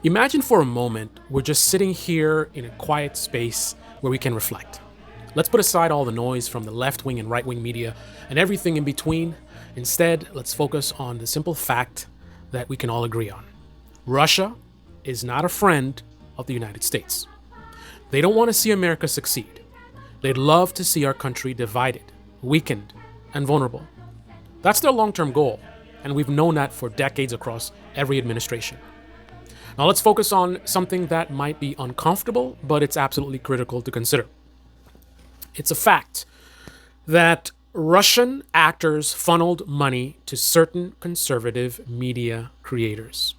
Imagine for a moment we're just sitting here in a quiet space where we can reflect. Let's put aside all the noise from the left wing and right wing media and everything in between. Instead, let's focus on the simple fact that we can all agree on. Russia is not a friend of the United States. They don't want to see America succeed. They'd love to see our country divided, weakened, and vulnerable. That's their long-term goal, and we've known that for decades across every administration. Now let's focus on something that might be uncomfortable, but it's absolutely critical to consider. It's a fact that Russian actors funneled money to certain conservative media creators,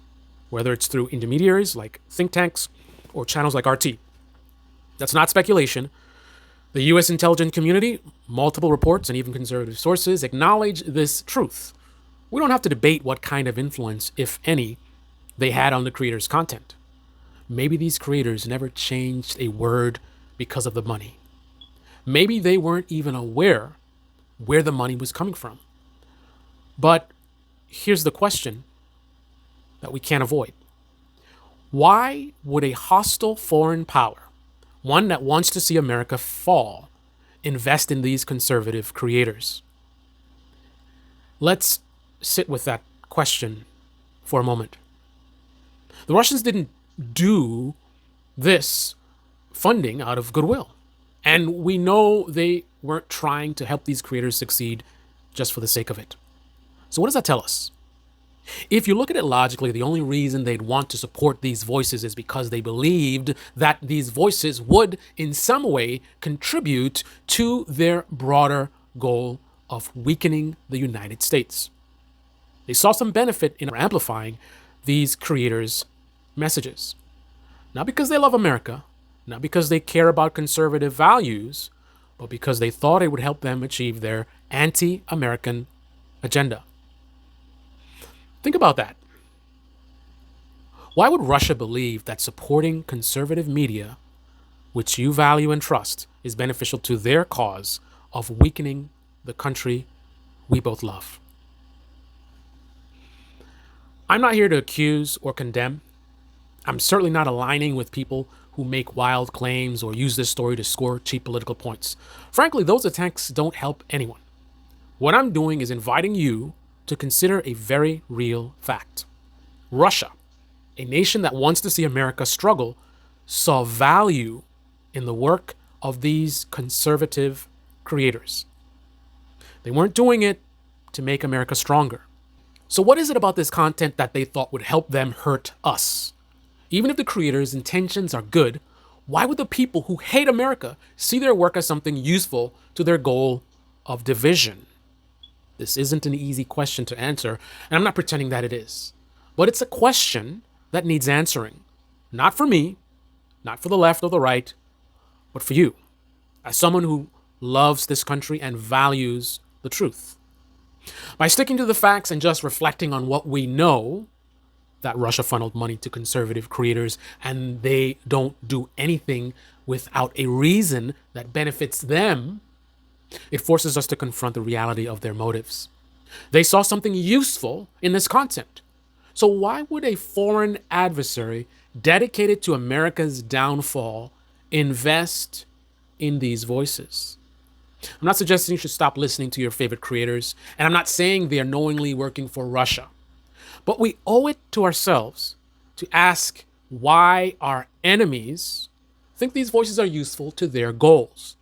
whether it's through intermediaries like think tanks or channels like RT. That's not speculation. The US intelligence community, multiple reports, and even conservative sources acknowledge this truth. We don't have to debate what kind of influence, if any, they had on the creators' content. Maybe these creators never changed a word because of the money. Maybe they weren't even aware where the money was coming from. But here's the question that we can't avoid. Why would a hostile foreign power, one that wants to see America fall, invest in these conservative creators? Let's sit with that question for a moment. The Russians didn't do this funding out of goodwill. And we know they weren't trying to help these creators succeed just for the sake of it. So what does that tell us? If you look at it logically, the only reason they'd want to support these voices is because they believed that these voices would in some way contribute to their broader goal of weakening the United States. They saw some benefit in amplifying these creators' messages. Not because they love America, not because they care about conservative values, but because they thought it would help them achieve their anti-American agenda. Think about that. Why would Russia believe that supporting conservative media, which you value and trust, is beneficial to their cause of weakening the country we both love? I'm not here to accuse or condemn. I'm certainly not aligning with people who make wild claims or use this story to score cheap political points. Frankly, those attacks don't help anyone. What I'm doing is inviting you to consider a very real fact. Russia, a nation that wants to see America struggle, saw value in the work of these conservative creators. They weren't doing it to make America stronger. So what is it about this content that they thought would help them hurt us? Even if the creators' intentions are good, why would the people who hate America see their work as something useful to their goal of division? This isn't an easy question to answer, and I'm not pretending that it is. But it's a question that needs answering. Not for me, not for the left or the right, but for you, as someone who loves this country and values the truth. By sticking to the facts and just reflecting on what we know, that Russia funneled money to conservative creators and they don't do anything without a reason that benefits them, it forces us to confront the reality of their motives. They saw something useful in this content. So why would a foreign adversary dedicated to America's downfall invest in these voices? I'm not suggesting you should stop listening to your favorite creators, and I'm not saying they are knowingly working for Russia. But we owe it to ourselves to ask why our enemies think these voices are useful to their goals.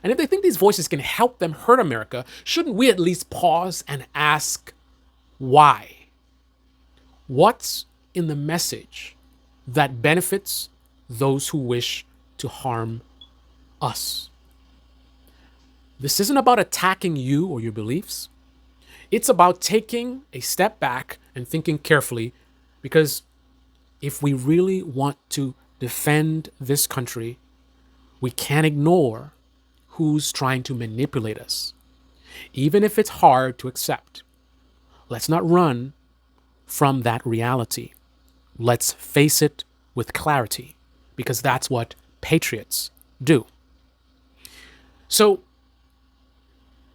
And if they think these voices can help them hurt America, shouldn't we at least pause and ask why? What's in the message that benefits those who wish to harm us? This isn't about attacking you or your beliefs. It's about taking a step back and thinking carefully, because if we really want to defend this country, we can't ignore who's trying to manipulate us, even if it's hard to accept. Let's not run from that reality. Let's face it with clarity, because that's what patriots do. So,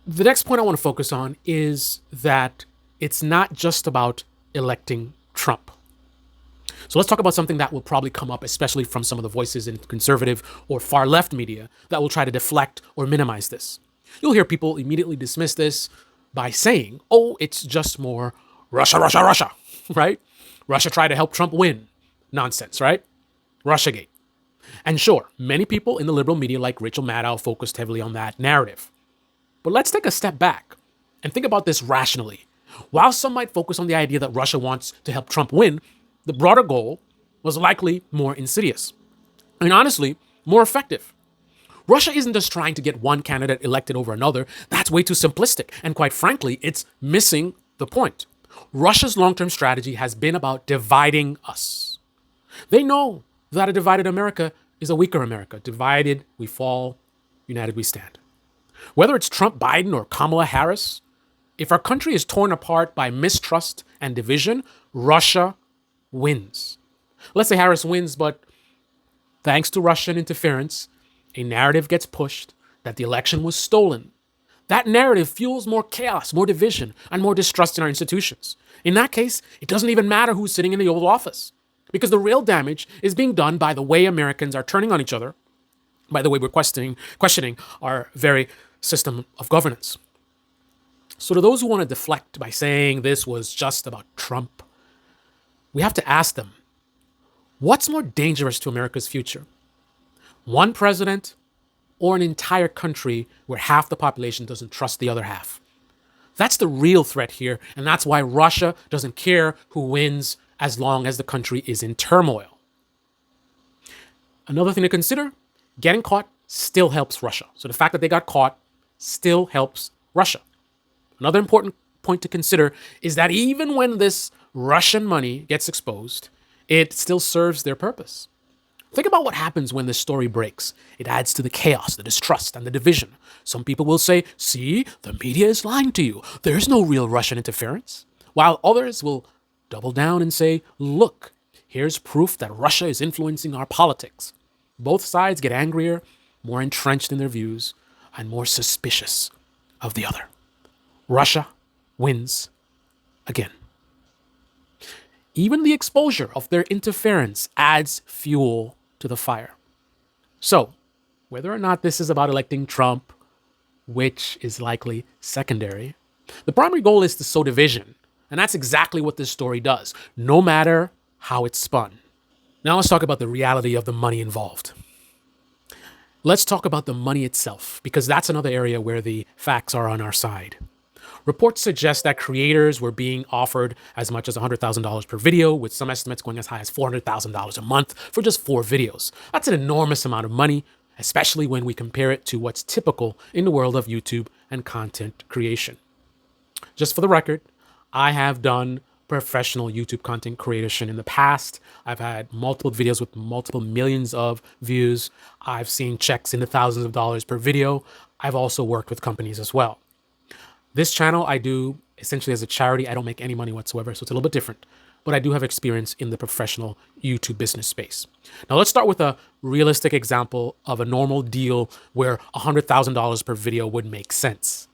the next point I want to focus on is that it's not just about electing Trump. So let's talk about something that will probably come up, especially from some of the voices in conservative or far left media that will try to deflect or minimize this. You'll hear people immediately dismiss this by saying, oh, it's just more Russia, Russia, Russia, right? Russia tried to help Trump win. Nonsense, right? Russiagate. And sure, many people in the liberal media like Rachel Maddow focused heavily on that narrative. But let's take a step back and think about this rationally. While some might focus on the idea that Russia wants to help Trump win, the broader goal was likely more insidious and honestly, more effective. Russia isn't just trying to get one candidate elected over another. That's way too simplistic. And quite frankly, it's missing the point. Russia's long-term strategy has been about dividing us. They know that a divided America is a weaker America. Divided, we fall. United, we stand. Whether it's Trump, Biden, or Kamala Harris, if our country is torn apart by mistrust and division, Russia wins. Let's say Harris wins, but thanks to Russian interference, a narrative gets pushed that the election was stolen. That narrative fuels more chaos, more division, and more distrust in our institutions. In that case, it doesn't even matter who's sitting in the Oval Office, because the real damage is being done by the way Americans are turning on each other, by the way we're questioning our very system of governance. So to those who want to deflect by saying this was just about Trump, we have to ask them, what's more dangerous to America's future? One president or an entire country where half the population doesn't trust the other half? That's the real threat here, and that's why Russia doesn't care who wins as long as the country is in turmoil. Another thing to consider, getting caught still helps Russia. So the fact that they got caught still helps Russia. Another important point to consider is that even when this Russian money gets exposed, it still serves their purpose. Think about what happens when this story breaks. It adds to the chaos, the distrust, and the division. Some people will say, see, the media is lying to you. There's no real Russian interference. While others will double down and say, look, here's proof that Russia is influencing our politics. Both sides get angrier, more entrenched in their views, and more suspicious of the other. Russia wins again. Even the exposure of their interference adds fuel to the fire. So, whether or not this is about electing Trump, which is likely secondary, the primary goal is to sow division. And that's exactly what this story does, no matter how it's spun. Now let's talk about the reality of the money involved. Let's talk about the money itself, because that's another area where the facts are on our side. Reports suggest that creators were being offered as much as $100,000 per video, with some estimates going as high as $400,000 a month for just 4 videos. That's an enormous amount of money, especially when we compare it to what's typical in the world of YouTube and content creation. Just for the record, I have done professional YouTube content creation in the past. I've had multiple videos with multiple millions of views. I've seen checks in the thousands of dollars per video. I've also worked with companies as well. This channel I do essentially as a charity. I don't make any money whatsoever, so it's a little bit different. But I do have experience in the professional YouTube business space. Now let's start with a realistic example of a normal deal where $100,000 per video would make sense.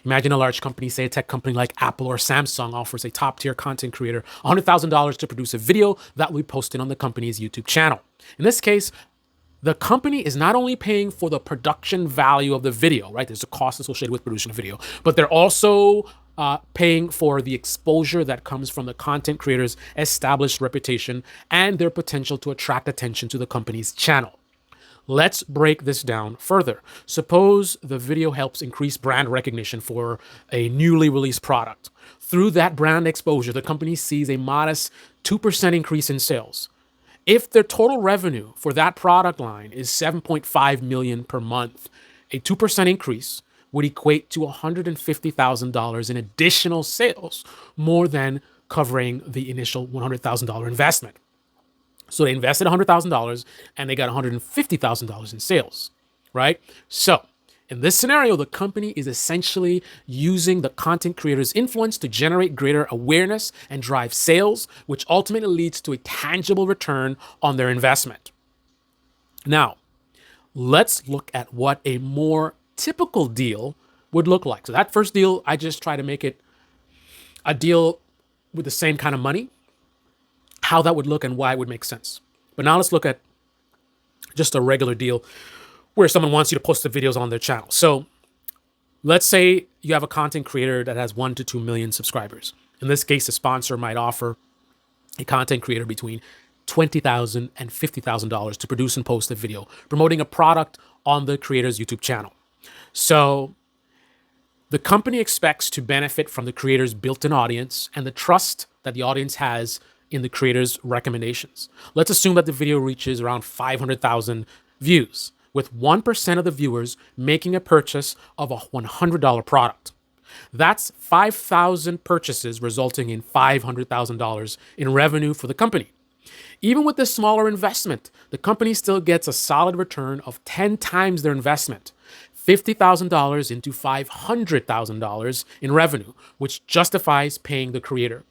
Imagine a large company, say a tech company like Apple or Samsung, offers a top-tier content creator $100,000 to produce a video that will be posted on the company's YouTube channel. In this case, the company is not only paying for the production value of the video, right? There's a cost associated with producing a video, but they're also paying for the exposure that comes from the content creator's established reputation and their potential to attract attention to the company's channel. Let's break this down further. Suppose the video helps increase brand recognition for a newly released product. Through that brand exposure, the company sees a modest 2% increase in sales. If their total revenue for that product line is $7.5 million per month, a 2% increase would equate to $150,000 in additional sales, more than covering the initial $100,000 investment. So they invested $100,000 and they got $150,000 in sales, right? So in this scenario, the company is essentially using the content creator's influence to generate greater awareness and drive sales, which ultimately leads to a tangible return on their investment. Now, let's look at what a more typical deal would look like. So that first deal, I just try to make it a deal with the same kind of money. how that would look and why it would make sense. But now let's look at just a regular deal where someone wants you to post the videos on their channel. So let's say you have a content creator that has 1 to 2 million subscribers. In this case, the sponsor might offer a content creator between $20,000 and $50,000 to produce and post a video promoting a product on the creator's YouTube channel. So the company expects to benefit from the creator's built-in audience and the trust that the audience has in the creator's recommendations. Let's assume that the video reaches around 500,000 views, with 1% of the viewers making a purchase of a $100 product. That's 5,000 purchases resulting in $500,000 in revenue for the company. Even with this smaller investment, the company still gets a solid return of 10 times their investment, $50,000 into $500,000 in revenue, which justifies paying the creator.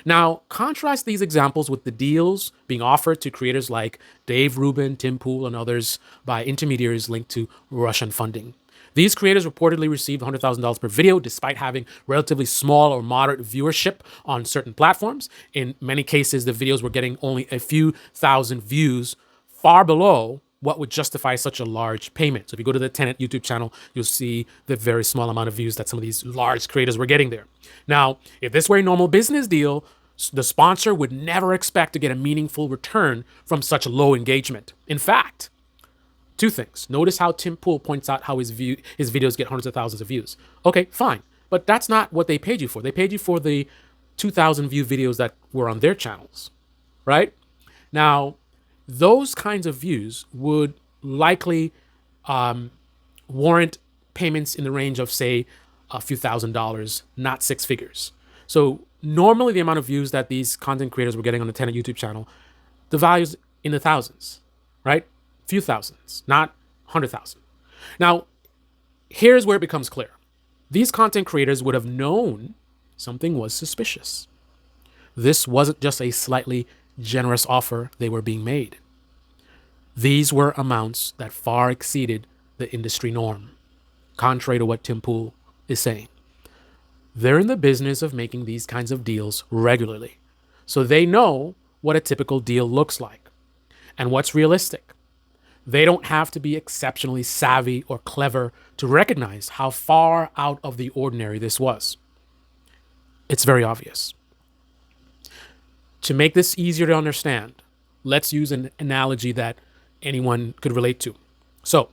Now, contrast these examples with the deals being offered to creators like Dave Rubin, Tim Pool, and others by intermediaries linked to Russian funding. These creators reportedly received $100,000 per video despite having relatively small or moderate viewership on certain platforms. In many cases, the videos were getting only a few thousand views, far below what would justify such a large payment. So if you go to the Tenet YouTube channel, you'll see the very small amount of views that some of these large creators were getting there. Now, if this were a normal business deal, the sponsor would never expect to get a meaningful return from such low engagement. In fact, two things. Notice how Tim Pool points out how his videos get hundreds of thousands of views. Okay, fine. But that's not what they paid you for. They paid you for the 2,000 view videos that were on their channels, right? Now, those kinds of views would likely warrant payments in the range of, say, a few $1,000s, not six figures. So normally the amount of views that these content creators were getting on the Tenet YouTube channel, the value's in the thousands, right? Few thousands, not 100,000. Now, here's where it becomes clear. These content creators would have known something was suspicious. This wasn't just a slightly generous offer they were being made. These were amounts that far exceeded the industry norm, contrary to what Tim Pool is saying. They're in the business of making these kinds of deals regularly, so they know what a typical deal looks like and what's realistic. They don't have to be exceptionally savvy or clever to recognize how far out of the ordinary this was. It's very obvious. To make this easier to understand, let's use an analogy that anyone could relate to. So,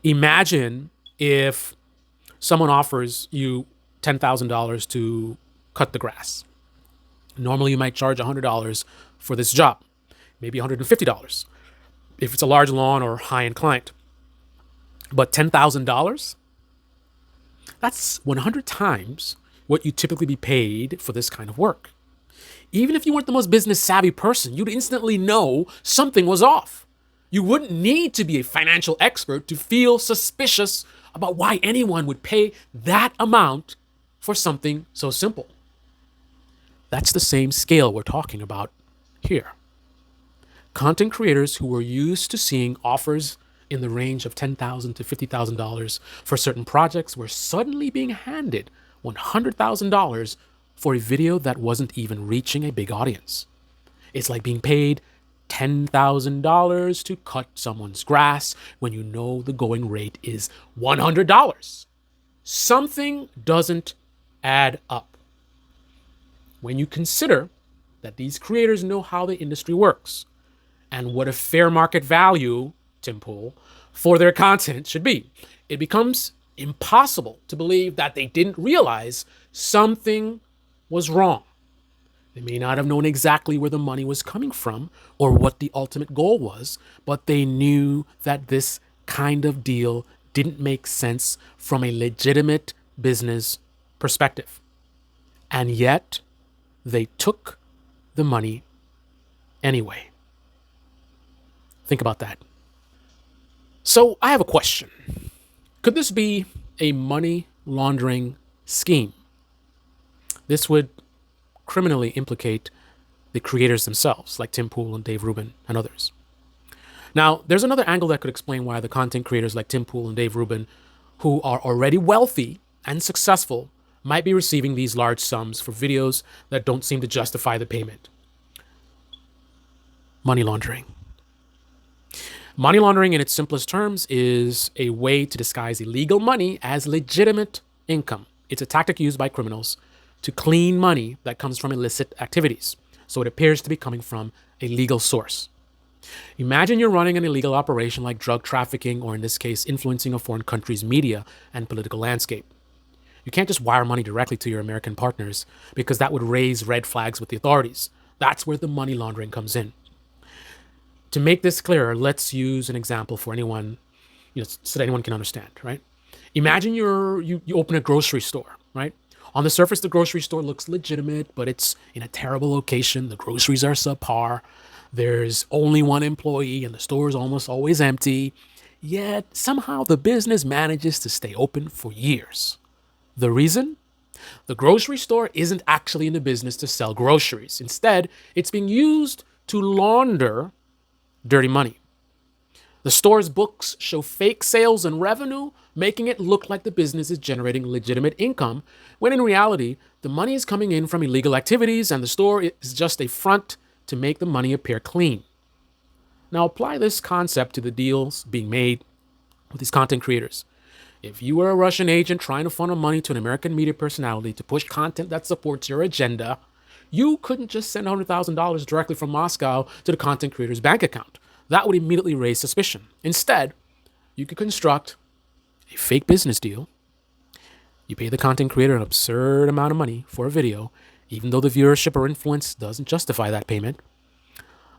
imagine if someone offers you $10,000 to cut the grass. Normally, you might charge $100 for this job, maybe $150 if it's a large lawn or high-end client. But $10,000, that's 100 times what you typically be paid for this kind of work. Even if you weren't the most business-savvy person, you'd instantly know something was off. You wouldn't need to be a financial expert to feel suspicious about why anyone would pay that amount for something so simple. That's the same scale we're talking about here. Content creators who were used to seeing offers in the range of $10,000 to $50,000 for certain projects were suddenly being handed $100,000 for a video that wasn't even reaching a big audience. It's like being paid $10,000 to cut someone's grass when you know the going rate is $100. Something doesn't add up. When you consider that these creators know how the industry works and what a fair market value, Tim Pool, for their content should be, it becomes impossible to believe that they didn't realize something was wrong. They may not have known exactly where the money was coming from or what the ultimate goal was, but they knew that this kind of deal didn't make sense from a legitimate business perspective. And yet, they took the money anyway. Think about that. So I have a question. Could this be a money laundering scheme? This would criminally implicate the creators themselves, like Tim Pool and Dave Rubin and others. Now, there's another angle that could explain why the content creators like Tim Pool and Dave Rubin, who are already wealthy and successful, might be receiving these large sums for videos that don't seem to justify the payment. Money laundering. Money laundering, in its simplest terms, is a way to disguise illegal money as legitimate income. It's a tactic used by criminals to clean money that comes from illicit activities, so it appears to be coming from a legal source. Imagine you're running an illegal operation like drug trafficking, or in this case, influencing a foreign country's media and political landscape. You can't just wire money directly to your American partners because that would raise red flags with the authorities. That's where the money laundering comes in. To make this clearer, let's use an example for anyone, so that anyone can understand, right? Imagine you open a grocery store, right? On the surface, the grocery store looks legitimate, but it's in a terrible location. The groceries are subpar. There's only one employee and the store is almost always empty. Yet somehow the business manages to stay open for years. The reason? The grocery store isn't actually in the business to sell groceries. Instead, it's being used to launder dirty money. The store's books show fake sales and revenue, making it look like the business is generating legitimate income, when in reality, the money is coming in from illegal activities and the store is just a front to make the money appear clean. Now apply this concept to the deals being made with these content creators. If you were a Russian agent trying to funnel money to an American media personality to push content that supports your agenda, you couldn't just send $100,000 directly from Moscow to the content creator's bank account. That would immediately raise suspicion. Instead, you could construct a fake business deal. You pay the content creator an absurd amount of money for a video, even though the viewership or influence doesn't justify that payment.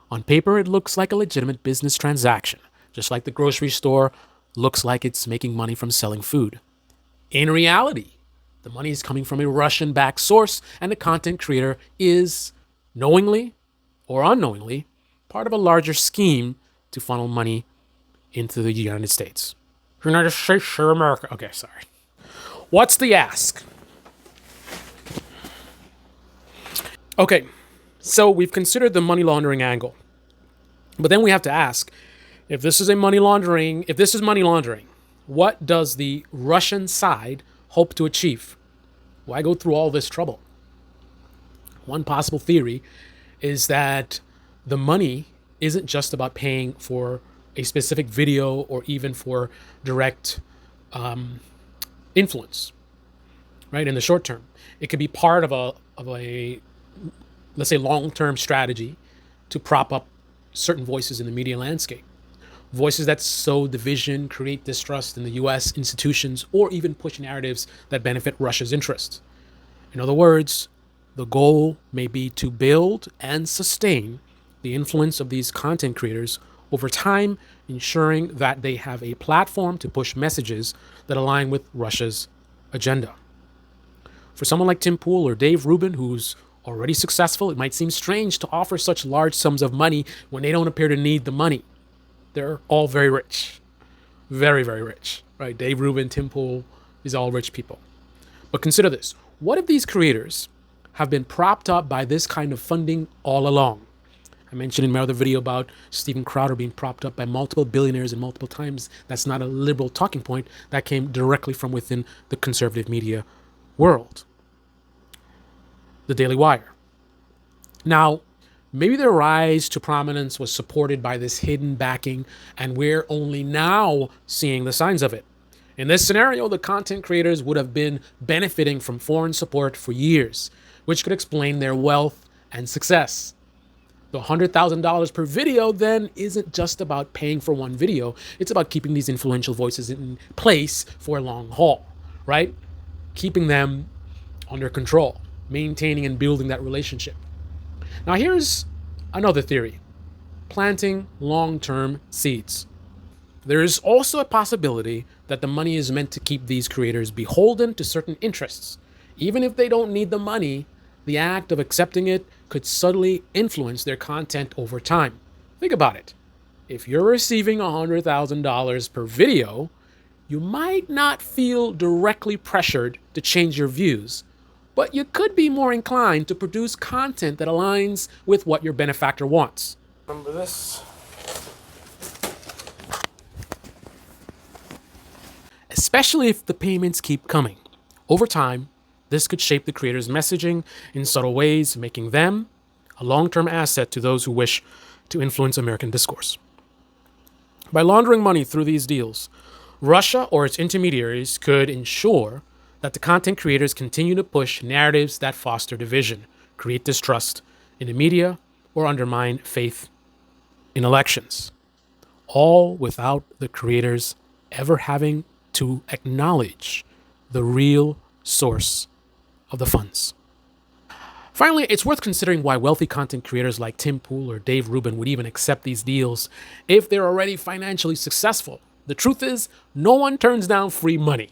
On paper, it looks like a legitimate business transaction, just like the grocery store looks like it's making money from selling food. In reality, the money is coming from a Russian-backed source, and the content creator is, knowingly or unknowingly, part of a larger scheme to funnel money into the United States. United States of America. Okay, sorry. What's the ask? Okay, so we've considered the money laundering angle. But then we have to ask, if this is money laundering, what does the Russian side hope to achieve? Why go through all this trouble? One possible theory is that the money isn't just about paying for a specific video or even for direct influence, right? In the short term, it could be part of a let's say long-term strategy to prop up certain voices in the media landscape. Voices that sow division, create distrust in the US institutions, or even push narratives that benefit Russia's interests. In other words, the goal may be to build and sustain the influence of these content creators over time, ensuring that they have a platform to push messages that align with Russia's agenda. For someone like Tim Pool or Dave Rubin, who's already successful, it might seem strange to offer such large sums of money when they don't appear to need the money. They're all very rich. Very, very rich. Right? Dave Rubin, Tim Pool, these are all rich people. But consider this. What if these creators have been propped up by this kind of funding all along? I mentioned in my other video about Steven Crowder being propped up by multiple billionaires and multiple times. That's not a liberal talking point. That came directly from within the conservative media world. The Daily Wire. Now, maybe their rise to prominence was supported by this hidden backing, and we're only now seeing the signs of it. In this scenario, the content creators would have been benefiting from foreign support for years, which could explain their wealth and success. The $100,000 per video then isn't just about paying for one video. It's about keeping these influential voices in place for a long haul, right? Keeping them under control, maintaining and building that relationship. Now here's another theory: planting long-term seeds. There is also a possibility that the money is meant to keep these creators beholden to certain interests. Even if they don't need the money, the act of accepting it could subtly influence their content over time. Think about it. If you're receiving $100,000 per video, you might not feel directly pressured to change your views, but you could be more inclined to produce content that aligns with what your benefactor wants. Remember this? Especially if the payments keep coming. Over time, this could shape the creator's messaging in subtle ways, making them a long-term asset to those who wish to influence American discourse. By laundering money through these deals, Russia or its intermediaries could ensure that the content creators continue to push narratives that foster division, create distrust in the media, or undermine faith in elections, all without the creators ever having to acknowledge the real source of the funds. Finally, it's worth considering why wealthy content creators like Tim Pool or Dave Rubin would even accept these deals if they're already financially successful. The truth is, no one turns down free money.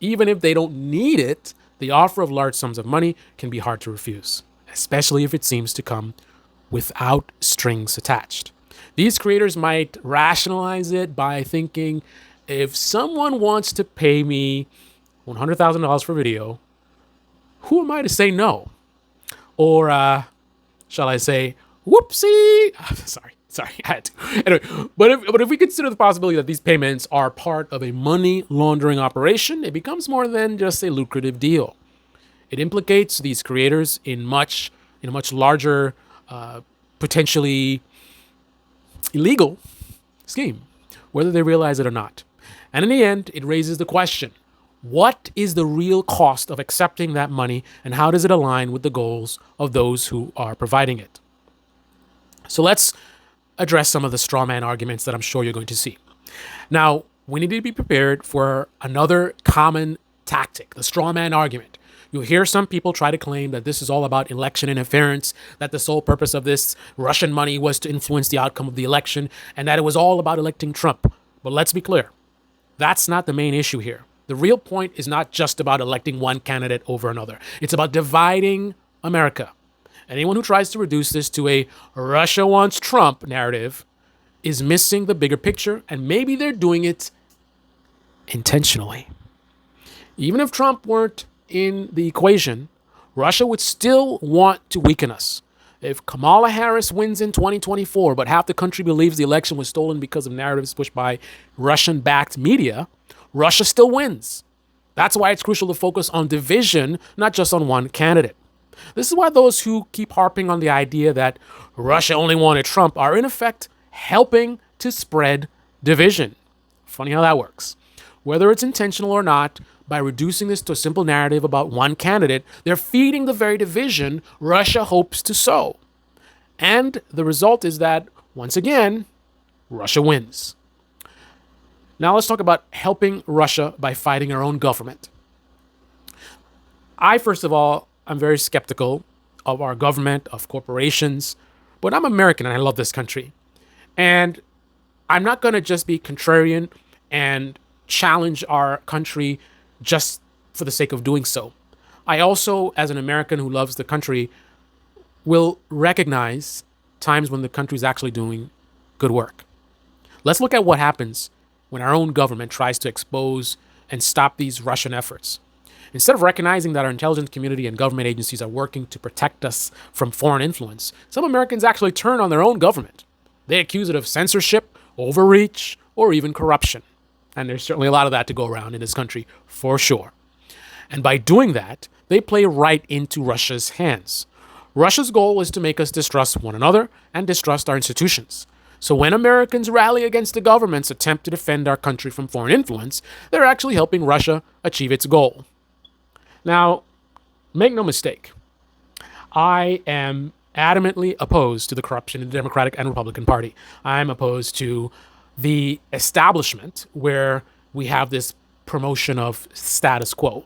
Even if they don't need it, the offer of large sums of money can be hard to refuse, especially if it seems to come without strings attached. These creators might rationalize it by thinking, if someone wants to pay me $100,000 for video, who am I to say no? Or shall I say, whoopsie? Sorry, I had to. Anyway, but if we consider the possibility that these payments are part of a money laundering operation, it becomes more than just a lucrative deal. It implicates these creators in a much larger, potentially illegal scheme, whether they realize it or not. And in the end, it raises the question, what is the real cost of accepting that money, and how does it align with the goals of those who are providing it? So let's address some of the straw man arguments that I'm sure you're going to see. Now, we need to be prepared for another common tactic, the straw man argument. You'll hear some people try to claim that this is all about election interference, that the sole purpose of this Russian money was to influence the outcome of the election, and that it was all about electing Trump. But let's be clear, that's not the main issue here. The real point is not just about electing one candidate over another. It's about dividing America. Anyone who tries to reduce this to a Russia wants Trump narrative is missing the bigger picture, and maybe they're doing it intentionally. Even if Trump weren't in the equation, Russia would still want to weaken us. If Kamala Harris wins in 2024, but half the country believes the election was stolen because of narratives pushed by Russian-backed media, Russia still wins. That's why it's crucial to focus on division, not just on one candidate. This is why those who keep harping on the idea that Russia only wanted Trump are in effect helping to spread division. Funny how that works. Whether it's intentional or not, by reducing this to a simple narrative about one candidate, they're feeding the very division Russia hopes to sow. And the result is that, once again, Russia wins. Now let's talk about helping Russia by fighting our own government. First of all, I'm very skeptical of our government, of corporations, but I'm American and I love this country. And I'm not going to just be contrarian and challenge our country just for the sake of doing so. I also, as an American who loves the country, will recognize times when the country is actually doing good work. Let's look at what happens when our own government tries to expose and stop these Russian efforts. Instead of recognizing that our intelligence community and government agencies are working to protect us from foreign influence, some Americans actually turn on their own government. They accuse it of censorship, overreach, or even corruption. And there's certainly a lot of that to go around in this country, for sure. And by doing that, they play right into Russia's hands. Russia's goal is to make us distrust one another and distrust our institutions. So when Americans rally against the government's attempt to defend our country from foreign influence, they're actually helping Russia achieve its goal. Now, make no mistake, I am adamantly opposed to the corruption in the Democratic and Republican Party. I'm opposed to the establishment where we have this promotion of status quo.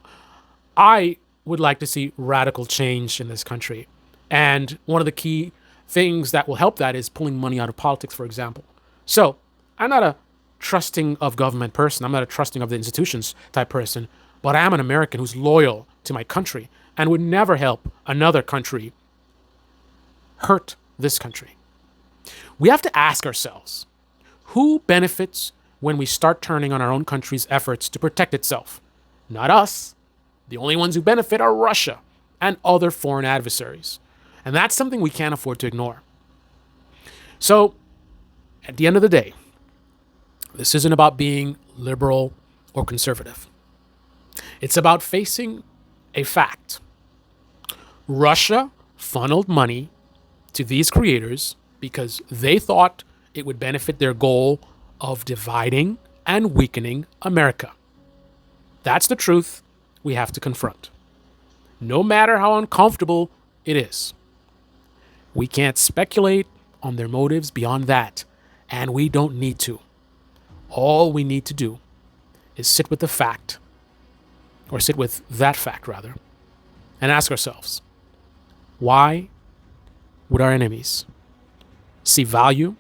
I would like to see radical change in this country. And one of the key things that will help that is pulling money out of politics, for example. So I'm not a trusting of government person. I'm not a trusting of the institutions type person, but I am an American who's loyal to my country and would never help another country hurt this country. We have to ask ourselves, who benefits when we start turning on our own country's efforts to protect itself? Not us. The only ones who benefit are Russia and other foreign adversaries. And that's something we can't afford to ignore. So, at the end of the day, this isn't about being liberal or conservative. It's about facing a fact. Russia funneled money to these creators because they thought it would benefit their goal of dividing and weakening America. That's the truth we have to confront, no matter how uncomfortable it is. We can't speculate on their motives beyond that, and we don't need to. All we need to do is sit with the fact, or sit with that fact rather, and ask ourselves, why would our enemies see value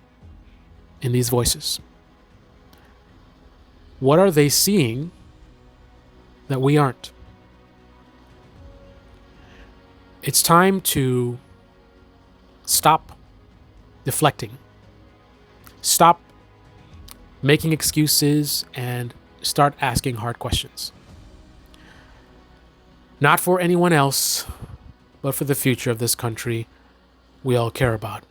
in these voices? What are they seeing that we aren't? It's time to stop deflecting, stop making excuses, and start asking hard questions. Not for anyone else, but for the future of this country we all care about.